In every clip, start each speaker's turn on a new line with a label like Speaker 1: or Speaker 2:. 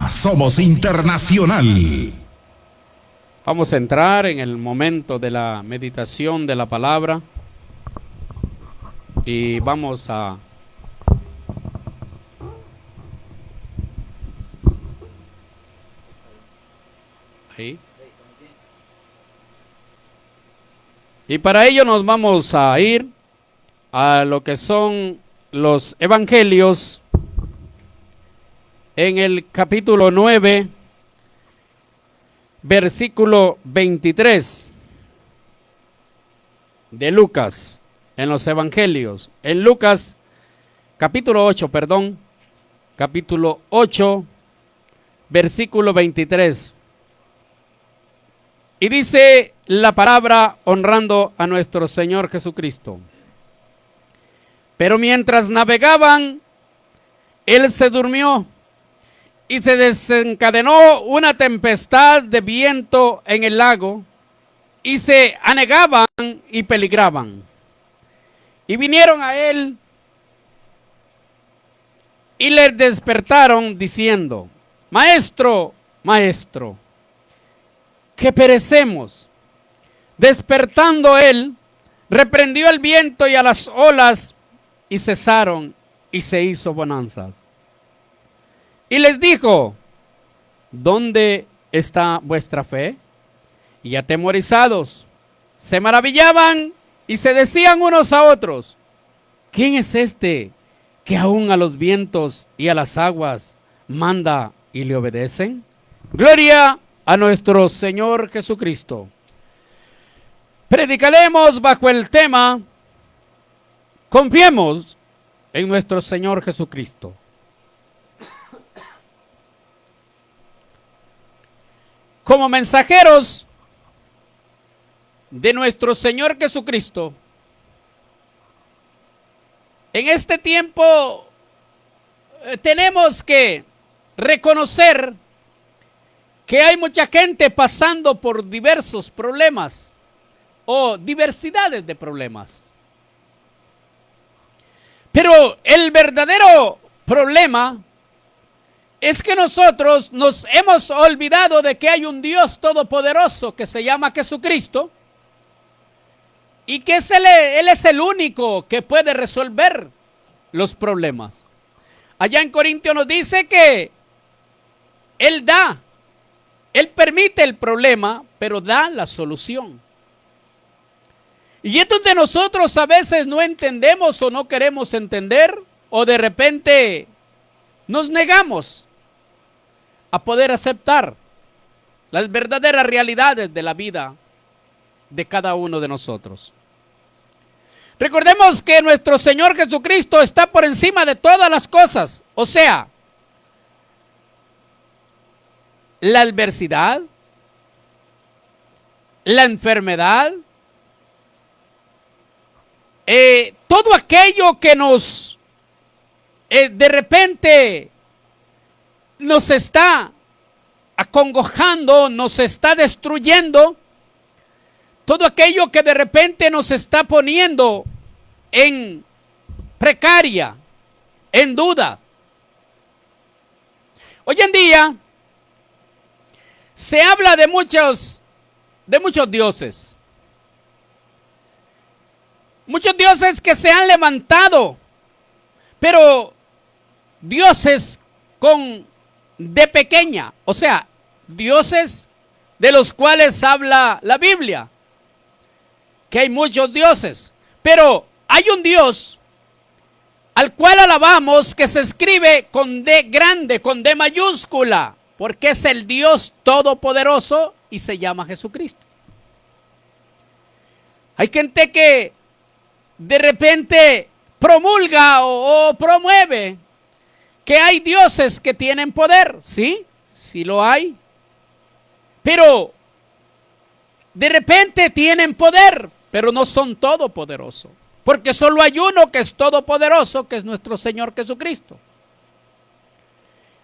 Speaker 1: Somos Internacional.
Speaker 2: Vamos a entrar en el momento de la meditación de la palabra y vamos a ahí. Y para ello nos vamos a ir a lo que son los evangelios en el capítulo 9, versículo 23 de Lucas, en los evangelios. En Lucas, capítulo 8, capítulo 8, versículo 23. Y dice la palabra honrando a nuestro Señor Jesucristo. Pero mientras navegaban, Él se durmió y se desencadenó una tempestad de viento en el lago y se anegaban y peligraban. Y vinieron a Él y le despertaron diciendo: Maestro, Maestro, que perecemos. Despertando Él, reprendió el viento y a las olas, y cesaron, y se hizo bonanzas. Y les dijo: ¿dónde está vuestra fe? Y atemorizados, se maravillaban y se decían unos a otros: ¿quién es este que aún a los vientos y a las aguas manda y le obedecen? Gloria a nuestro Señor Jesucristo. Predicaremos bajo el tema: confiemos en nuestro Señor Jesucristo. Como mensajeros de nuestro Señor Jesucristo, en este tiempo tenemos que reconocer que hay mucha gente pasando por diversos problemas o diversidades de problemas. Pero el verdadero problema es que nosotros nos hemos olvidado de que hay un Dios todopoderoso que se llama Jesucristo y que Él es el único que puede resolver los problemas. Allá en Corintios nos dice que Él permite el problema, pero da la solución. Y es donde nosotros a veces no entendemos o no queremos entender, o de repente nos negamos a poder aceptar las verdaderas realidades de la vida de cada uno de nosotros. Recordemos que nuestro Señor Jesucristo está por encima de todas las cosas, o sea, la adversidad, la enfermedad, todo aquello que nos de repente nos está acongojando, nos está destruyendo, todo aquello que de repente nos está poniendo en precaria, en duda. Hoy en día se habla de muchos dioses. Muchos dioses que se han levantado, pero dioses con D pequeña, o sea, dioses de los cuales habla la Biblia, que hay muchos dioses, pero hay un Dios al cual alabamos que se escribe con D grande, con D mayúscula, porque es el Dios todopoderoso y se llama Jesucristo. Hay gente que de repente promulga o promueve que hay dioses que tienen poder. Sí, sí lo hay. Pero de repente tienen poder, pero no son todopoderosos. Porque solo hay uno que es todopoderoso, que es nuestro Señor Jesucristo.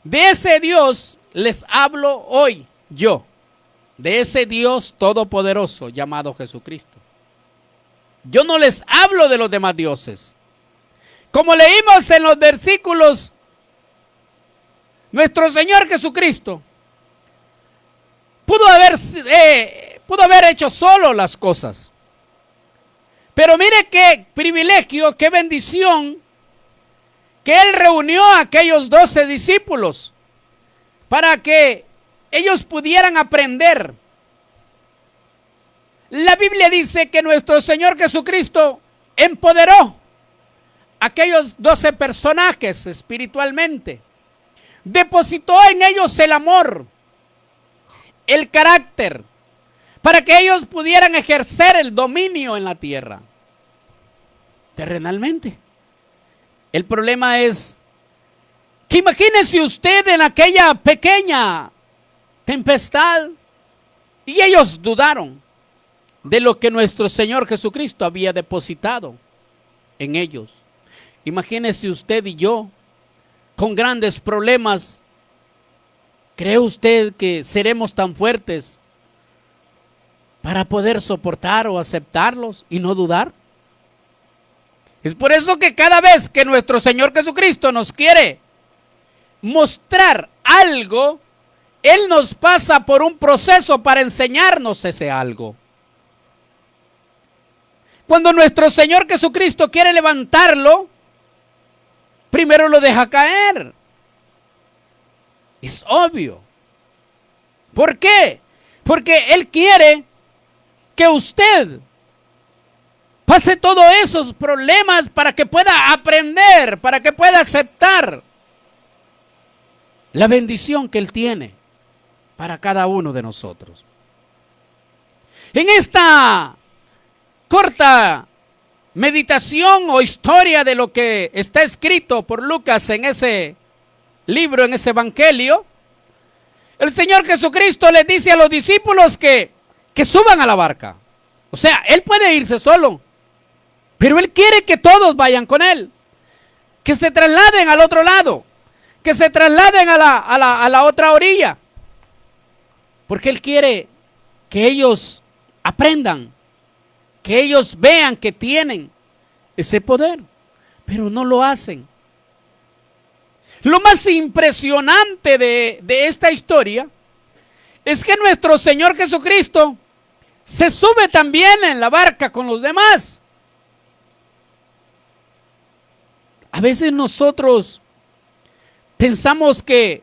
Speaker 2: De ese Dios les hablo hoy yo. De ese Dios todopoderoso llamado Jesucristo. Yo no les hablo de los demás dioses. Como leímos en los versículos nuestro Señor Jesucristo pudo haber hecho solo las cosas. Pero mire qué privilegio, qué bendición, que Él reunió a aquellos 12 discípulos para que ellos pudieran aprender. La Biblia dice que nuestro Señor Jesucristo empoderó a aquellos 12 personajes espiritualmente. Depositó en ellos el amor, el carácter, para que ellos pudieran ejercer el dominio en la tierra, terrenalmente. El problema es que imagínese usted en aquella pequeña tempestad y ellos dudaron de lo que nuestro Señor Jesucristo había depositado en ellos. Imagínese usted y yo con grandes problemas. ¿Cree usted que seremos tan fuertes para poder soportar o aceptarlos y no dudar? Es por eso que cada vez que nuestro Señor Jesucristo nos quiere mostrar algo, Él nos pasa por un proceso para enseñarnos ese algo. Cuando nuestro Señor Jesucristo quiere levantarlo, primero lo deja caer. Es obvio. ¿Por qué? Porque Él quiere que usted pase todos esos problemas para que pueda aprender, para que pueda aceptar la bendición que Él tiene para cada uno de nosotros. En esta corta meditación o historia de lo que está escrito por Lucas en ese libro, en ese evangelio, el Señor Jesucristo les dice a los discípulos que suban a la barca. O sea, Él puede irse solo, pero Él quiere que todos vayan con Él, que se trasladen al otro lado, que se trasladen a la otra orilla, porque Él quiere que ellos aprendan, que ellos vean que tienen ese poder, pero no lo hacen. Lo más impresionante de esta historia es que nuestro Señor Jesucristo se sube también en la barca con los demás. A veces nosotros pensamos que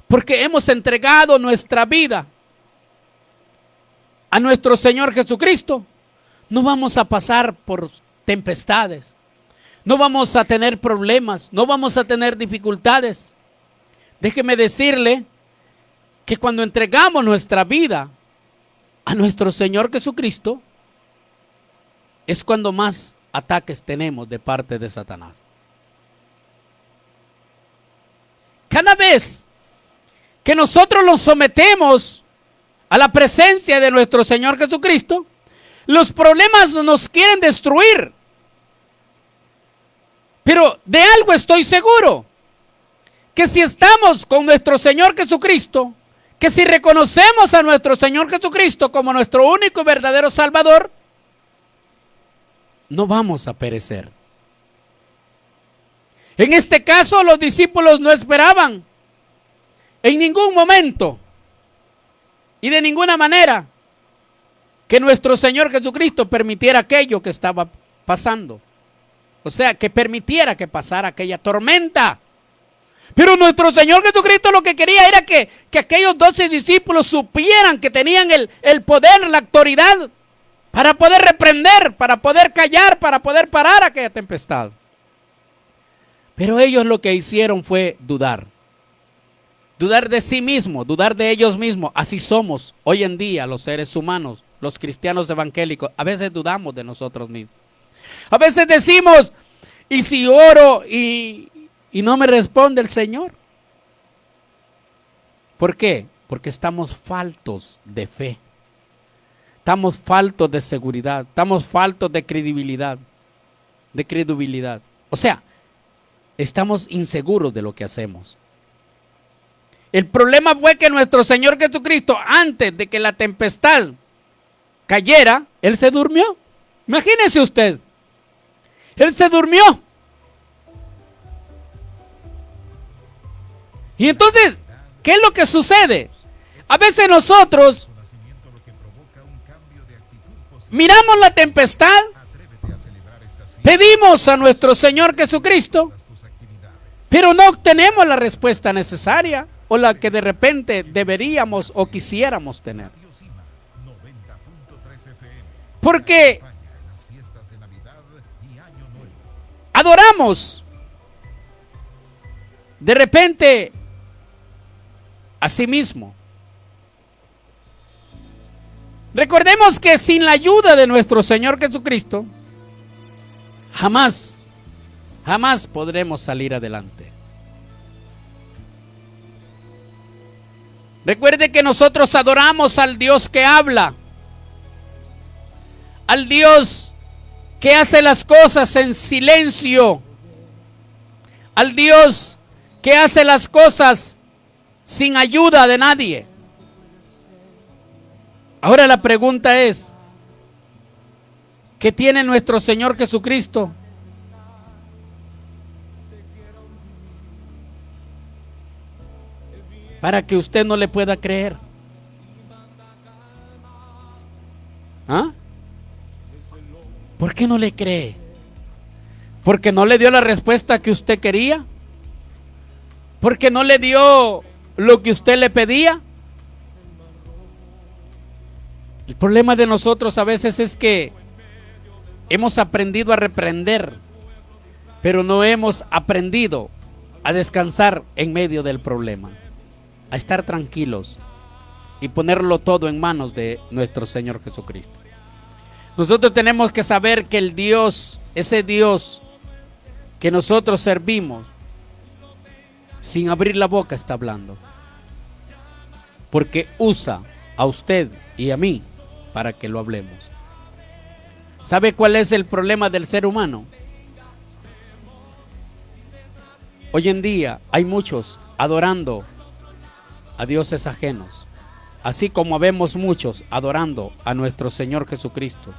Speaker 2: porque hemos entregado nuestra vida a nuestro Señor Jesucristo, no vamos a pasar por tempestades, no vamos a tener problemas, no vamos a tener dificultades. Déjeme decirle que cuando entregamos nuestra vida a nuestro Señor Jesucristo, es cuando más ataques tenemos de parte de Satanás. Cada vez que nosotros nos sometemos a la presencia de nuestro Señor Jesucristo, los problemas nos quieren destruir. Pero de algo estoy seguro, que si estamos con nuestro Señor Jesucristo, que si reconocemos a nuestro Señor Jesucristo como nuestro único y verdadero Salvador, no vamos a perecer. En este caso, los discípulos no esperaban en ningún momento y de ninguna manera que nuestro Señor Jesucristo permitiera aquello que estaba pasando. O sea, que permitiera que pasara aquella tormenta. Pero nuestro Señor Jesucristo lo que quería era que aquellos 12 discípulos supieran que tenían el poder, la autoridad para poder reprender, para poder callar, para poder parar aquella tempestad. Pero ellos lo que hicieron fue dudar. Dudar de sí mismos, dudar de ellos mismos. Así somos hoy en día los seres humanos, los cristianos evangélicos. A veces dudamos de nosotros mismos. A veces decimos, ¿y si oro y no me responde el Señor? ¿Por qué? Porque estamos faltos de fe. Estamos faltos de seguridad. Estamos faltos de credibilidad. O sea, estamos inseguros de lo que hacemos. El problema fue que nuestro Señor Jesucristo, antes de que la tempestad cayera, Él se durmió. Imagínese usted. Él se durmió. Y entonces, ¿qué es lo que sucede? A veces nosotros miramos la tempestad, pedimos a nuestro Señor Jesucristo, pero no obtenemos la respuesta necesaria o la que de repente deberíamos o quisiéramos tener. Porque adoramos de repente a sí mismo. Recordemos que sin la ayuda de nuestro Señor Jesucristo, jamás podremos salir adelante. Recuerde que nosotros adoramos al Dios que habla, al Dios que hace las cosas en silencio, al Dios que hace las cosas sin ayuda de nadie. Ahora la pregunta es, ¿qué tiene nuestro Señor Jesucristo para que usted no le pueda creer? ¿Ah? ¿Por qué no le cree? ¿Porque no le dio la respuesta que usted quería? ¿Porque no le dio lo que usted le pedía? El problema de nosotros a veces es que hemos aprendido a reprender, pero no hemos aprendido a descansar en medio del problema, a estar tranquilos y ponerlo todo en manos de nuestro Señor Jesucristo. Nosotros tenemos que saber que el Dios, ese Dios que nosotros servimos, sin abrir la boca está hablando, porque usa a usted y a mí para que lo hablemos. ¿Sabe cuál es el problema del ser humano? Hoy en día hay muchos adorando a dioses ajenos, así como vemos muchos adorando a nuestro Señor Jesucristo.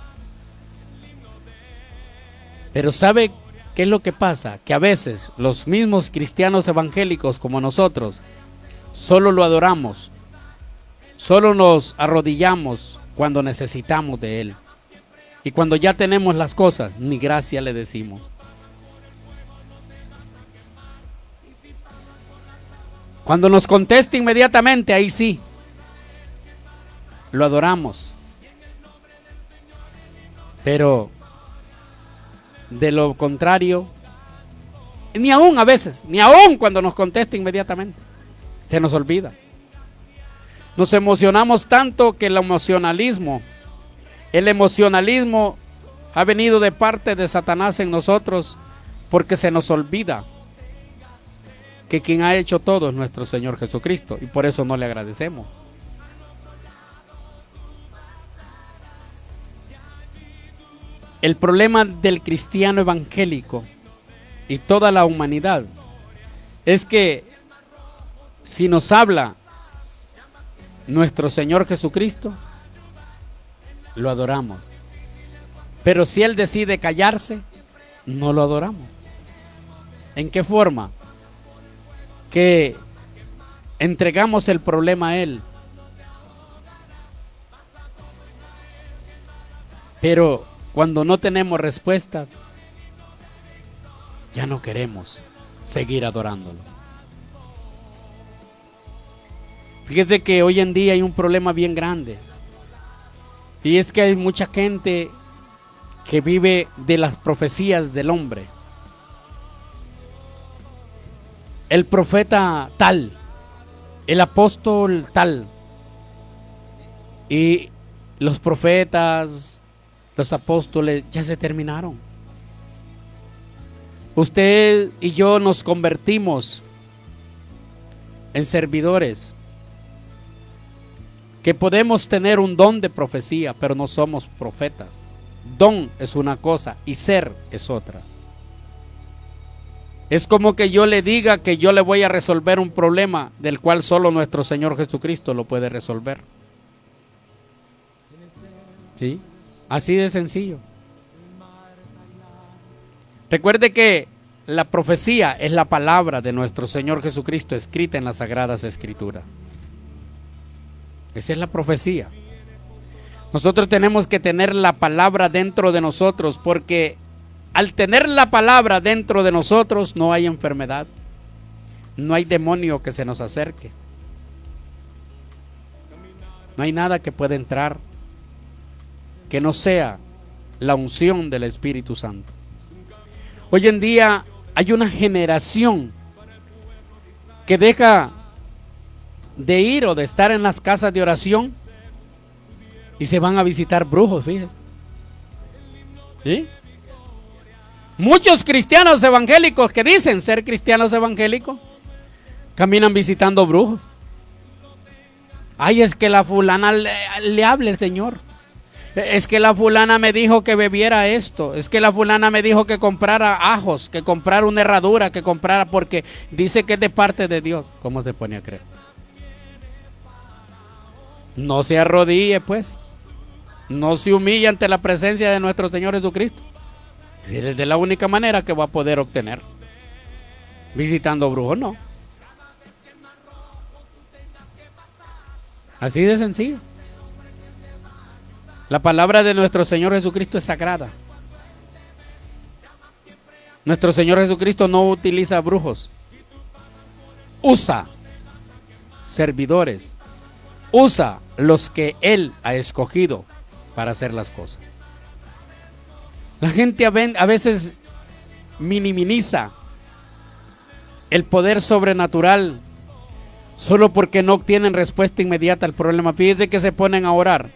Speaker 2: Pero ¿sabe qué es lo que pasa? Que a veces los mismos cristianos evangélicos como nosotros solo lo adoramos, solo nos arrodillamos cuando necesitamos de Él. Y cuando ya tenemos las cosas, ni gracia le decimos. Cuando nos conteste inmediatamente, ahí sí, lo adoramos. Pero de lo contrario, ni aún a veces, ni aún cuando nos conteste inmediatamente, se nos olvida. Nos emocionamos tanto que el emocionalismo ha venido de parte de Satanás en nosotros, porque se nos olvida que quien ha hecho todo es nuestro Señor Jesucristo, y por eso no le agradecemos. El problema del cristiano evangélico y toda la humanidad es que si nos habla nuestro Señor Jesucristo, lo adoramos. Pero si Él decide callarse, no lo adoramos. ¿En qué forma? Que entregamos el problema a Él. Pero cuando no tenemos respuestas, ya no queremos seguir adorándolo. Fíjese que hoy en día hay un problema bien grande, y es que hay mucha gente que vive de las profecías del hombre. El profeta tal, el apóstol tal, y los profetas, los apóstoles ya se terminaron. Usted y yo nos convertimos en servidores, que podemos tener un don de profecía, pero no somos profetas. Don es una cosa y ser es otra. Es como que yo le diga que yo le voy a resolver un problema del cual solo nuestro Señor Jesucristo lo puede resolver. ¿Sí? Así de sencillo. Recuerde que La profecía es la palabra de nuestro Señor Jesucristo escrita en las Sagradas Escrituras. Esa es la profecía. Nosotros tenemos que tener la palabra dentro de nosotros, porque al tener la palabra dentro de nosotros no hay enfermedad, no hay demonio que se nos acerque, no hay nada que pueda entrar que no sea la unción del Espíritu Santo. Hoy en día hay una generación que deja de ir o de estar en las casas de oración y se van a visitar brujos, fíjense. ¿Sí? Muchos cristianos evangélicos que dicen ser cristianos evangélicos caminan visitando brujos. Ay, es que la fulana le habla el Señor. Es que la fulana me dijo que bebiera esto. Es que la fulana me dijo que comprara ajos, que comprara una herradura, que comprara, porque dice que es de parte de Dios. ¿Cómo se pone a creer? No se arrodille, pues. No se humille ante la presencia de nuestro Señor Jesucristo. Es de la única manera que va a poder obtener. Visitando brujos, no. Así de sencillo. La palabra de nuestro Señor Jesucristo es sagrada. Nuestro Señor Jesucristo no utiliza brujos. Usa servidores. Usa los que Él ha escogido para hacer las cosas. La gente a veces minimiza el poder sobrenatural solo porque no obtienen respuesta inmediata al problema. Fíjense que se ponen a orar.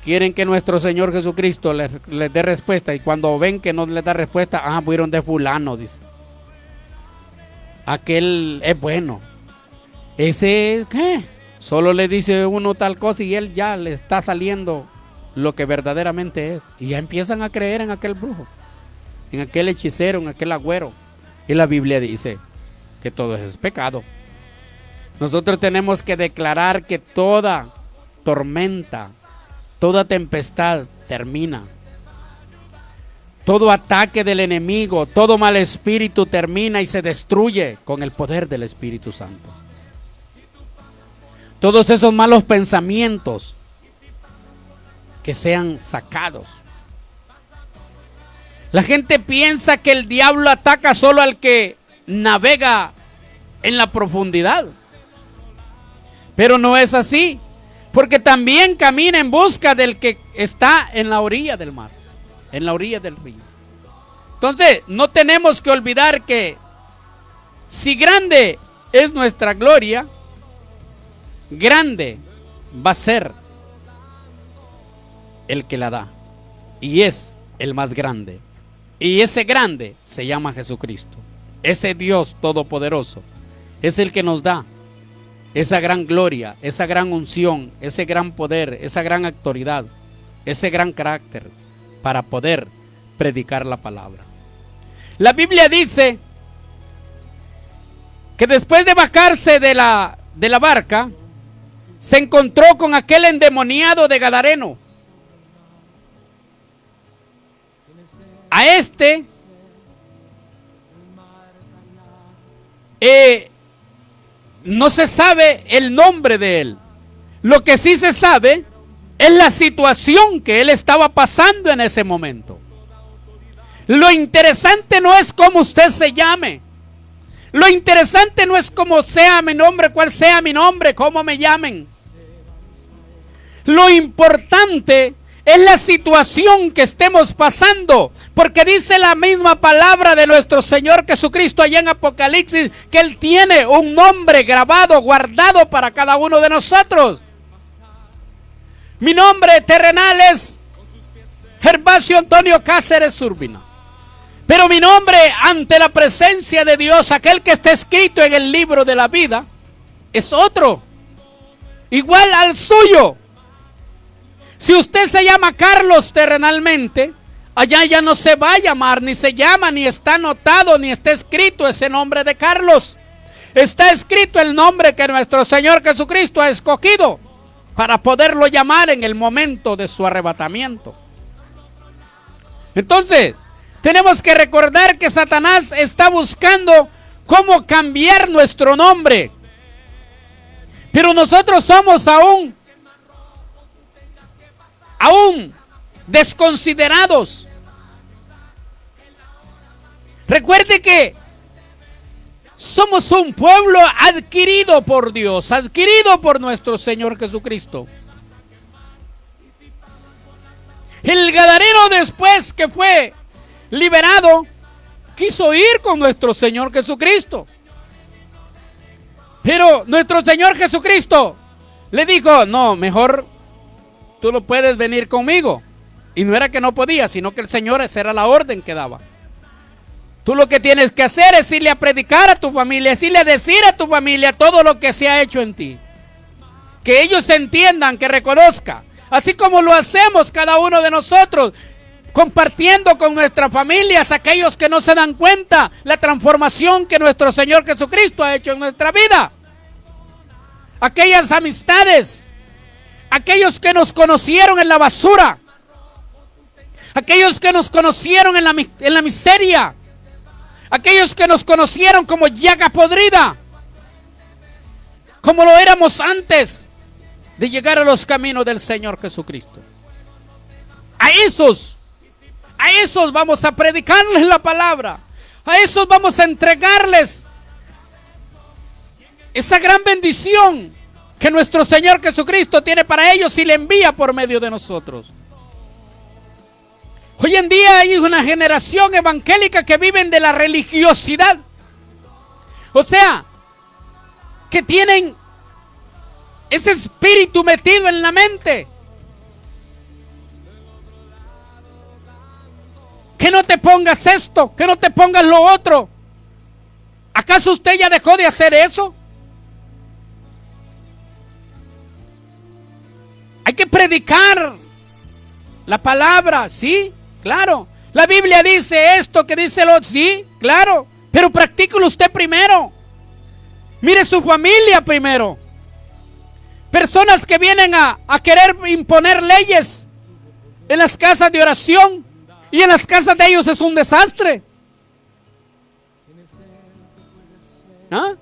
Speaker 2: Quieren que nuestro Señor Jesucristo les dé respuesta, y cuando ven que no les da respuesta, fueron de fulano, dice. Aquel es bueno. Ese, ¿qué? Solo le dice uno tal cosa y él ya le está saliendo lo que verdaderamente es. Y ya empiezan a creer en aquel brujo, en aquel hechicero, en aquel agüero. Y la Biblia dice que todo eso es pecado. Nosotros tenemos que declarar que toda tormenta, toda tempestad termina. Todo ataque del enemigo, todo mal espíritu termina y se destruye con el poder del Espíritu Santo. Todos esos malos pensamientos que sean sacados. La gente piensa que el diablo ataca solo al que navega en la profundidad. Pero no es así, porque también camina en busca del que está en la orilla del mar, en la orilla del río. Entonces, no tenemos que olvidar que si grande es nuestra gloria, grande va a ser el que la da, y es el más grande. Y ese grande se llama Jesucristo. Ese Dios todopoderoso es el que nos da esa gran gloria, esa gran unción, ese gran poder, esa gran autoridad, ese gran carácter para poder predicar la palabra. La Biblia dice que después de bajarse de la barca, se encontró con aquel endemoniado de Gadareno. A este no se sabe el nombre de él. Lo que sí se sabe es la situación que él estaba pasando en ese momento. Lo interesante no es cómo usted se llame. Lo interesante no es cómo sea mi nombre, cuál sea mi nombre, cómo me llamen. Lo importante es la situación que estemos pasando, porque dice la misma palabra de nuestro Señor Jesucristo allá en Apocalipsis, que Él tiene un nombre grabado, guardado para cada uno de nosotros. Mi nombre terrenal es Gervasio Antonio Cáceres Urbina, pero mi nombre ante la presencia de Dios, aquel que está escrito en el libro de la vida, es otro, igual al suyo. Si usted se llama Carlos terrenalmente, allá ya no se va a llamar, ni se llama, ni está anotado, ni está escrito ese nombre de Carlos. Está escrito el nombre que nuestro Señor Jesucristo ha escogido para poderlo llamar en el momento de su arrebatamiento. Entonces, Tenemos que recordar que Satanás está buscando cómo cambiar nuestro nombre. Pero nosotros somos aún desconsiderados. Recuerde que somos un pueblo adquirido por Dios, adquirido por nuestro Señor Jesucristo. El gadareno, después que fue liberado, quiso ir con nuestro Señor Jesucristo. Pero nuestro Señor Jesucristo le dijo: no, mejor tú no puedes venir conmigo. Y no era que no podía, sino que el Señor, esa era la orden que daba. Tú lo que tienes que hacer es irle a predicar a tu familia, es irle a decir a tu familia todo lo que se ha hecho en ti. Que ellos entiendan, que reconozcan. Así como lo hacemos cada uno de nosotros, compartiendo con nuestras familias, aquellos que no se dan cuenta la transformación que nuestro Señor Jesucristo ha hecho en nuestra vida. Aquellas amistades, aquellos que nos conocieron en la basura, aquellos que nos conocieron en la miseria, aquellos que nos conocieron como llaga podrida, como lo éramos antes de llegar a los caminos del Señor Jesucristo. A esos vamos a predicarles la palabra. A esos vamos a entregarles esa gran bendición que nuestro Señor Jesucristo tiene para ellos y le envía por medio de nosotros. Hoy en día hay una generación evangélica que viven de la religiosidad. O sea, que tienen ese espíritu metido en la mente. Que no te pongas esto, que no te pongas lo otro. ¿Acaso usted ya dejó de hacer eso? Hay que predicar la palabra, sí, claro. La Biblia dice esto, que dice lo otro, sí, claro. Pero practíquelo usted primero. Mire su familia primero. Personas que vienen a querer imponer leyes en las casas de oración, y en las casas de ellos es un desastre. ¿Ah?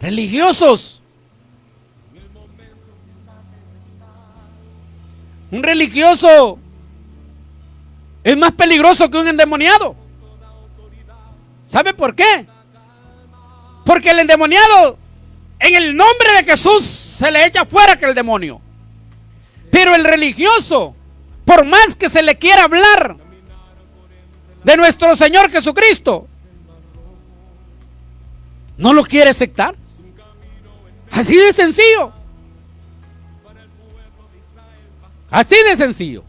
Speaker 2: Religiosos. Un religioso es más peligroso que un endemoniado. ¿Sabe por qué? Porque el endemoniado, en el nombre de Jesús, se le echa fuera que el demonio. Pero el religioso, por más que se le quiera hablar de nuestro Señor Jesucristo, no lo quiere aceptar. Así de sencillo. Así de sencillo.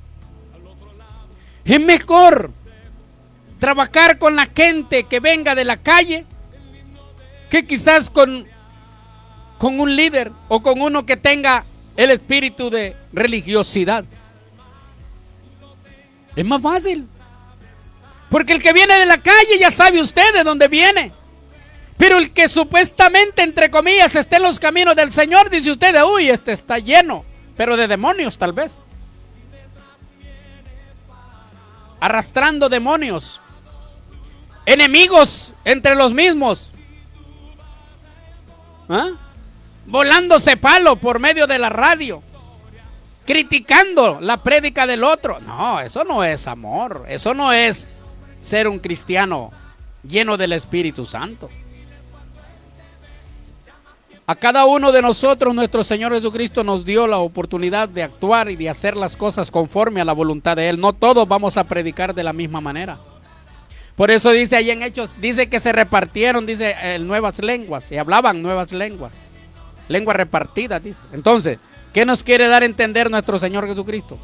Speaker 2: Es mejor trabajar con la gente que venga de la calle que quizás con un líder o con uno que tenga el espíritu de religiosidad. Es más fácil. Porque el que viene de la calle ya sabe usted de dónde viene. Pero el que supuestamente, entre comillas, esté en los caminos del Señor, dice usted: uy, este está lleno, pero de demonios tal vez. Arrastrando demonios. Enemigos entre los mismos. ¿Ah? Volándose palo por medio de la radio. Criticando la prédica del otro. No, eso no es amor. Eso no es ser un cristiano lleno del Espíritu Santo. A cada uno de nosotros, nuestro Señor Jesucristo nos dio la oportunidad de actuar y de hacer las cosas conforme a la voluntad de Él. No todos vamos a predicar de la misma manera. Por eso dice ahí en Hechos, dice que se repartieron, dice, nuevas lenguas, y hablaban nuevas lenguas. Lenguas repartidas, dice. Entonces, ¿qué nos quiere dar a entender nuestro Señor Jesucristo?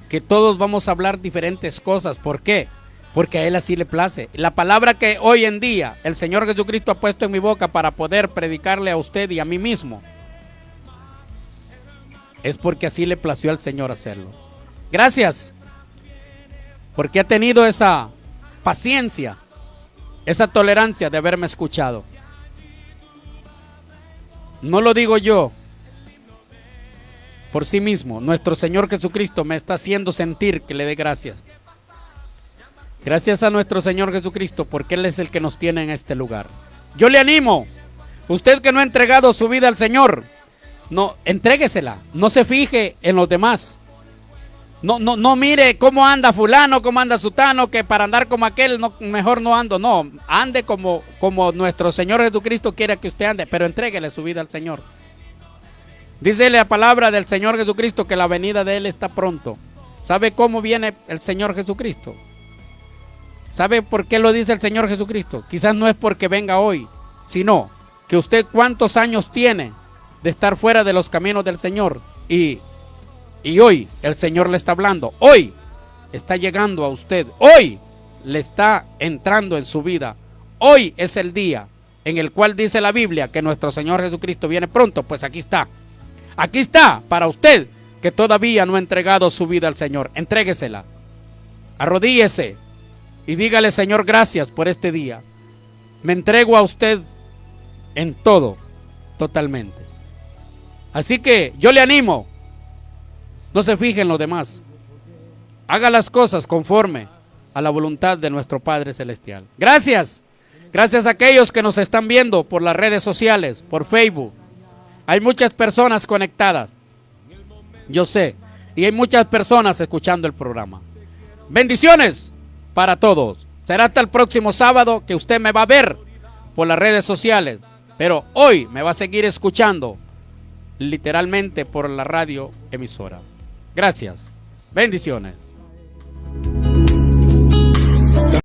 Speaker 2: Que todos vamos a hablar diferentes cosas. ¿Por qué? Porque a Él así le place. La palabra que hoy en día el Señor Jesucristo ha puesto en mi boca para poder predicarle a usted y a mí mismo, es porque así le plació al Señor hacerlo. Gracias, porque ha tenido esa paciencia, esa tolerancia de haberme escuchado. No lo digo yo, por sí mismo. Nuestro Señor Jesucristo me está haciendo sentir que le dé gracias. Gracias a nuestro Señor Jesucristo, porque Él es el que nos tiene en este lugar. Yo le animo, usted que no ha entregado su vida al Señor, no, entréguesela, no se fije en los demás. No mire cómo anda fulano, cómo anda sutano, que para andar como aquel mejor no ando. No, ande como nuestro Señor Jesucristo quiere que usted ande, pero entréguele su vida al Señor. Dice la palabra del Señor Jesucristo que la venida de Él está pronto. ¿Sabe cómo viene el Señor Jesucristo? ¿Sabe por qué lo dice el Señor Jesucristo? Quizás no es porque venga hoy, sino que usted cuántos años tiene de estar fuera de los caminos del Señor. Y hoy el Señor le está hablando. Hoy está llegando a usted. Hoy le está entrando en su vida. Hoy es el día en el cual dice la Biblia que nuestro Señor Jesucristo viene pronto. Pues aquí está. Aquí está para usted que todavía no ha entregado su vida al Señor. Entréguesela. Arrodíllese y dígale: Señor, gracias por este día. Me entrego a usted en todo, totalmente. Así que yo le animo. No se fije en lo demás. Haga las cosas conforme a la voluntad de nuestro Padre Celestial. Gracias. Gracias a aquellos que nos están viendo por las redes sociales, por Facebook. Hay muchas personas conectadas. Yo sé. Y hay muchas personas escuchando el programa. Bendiciones para todos. Será hasta el próximo sábado que usted me va a ver por las redes sociales. Pero hoy me va a seguir escuchando literalmente por la radio emisora. Gracias. Bendiciones.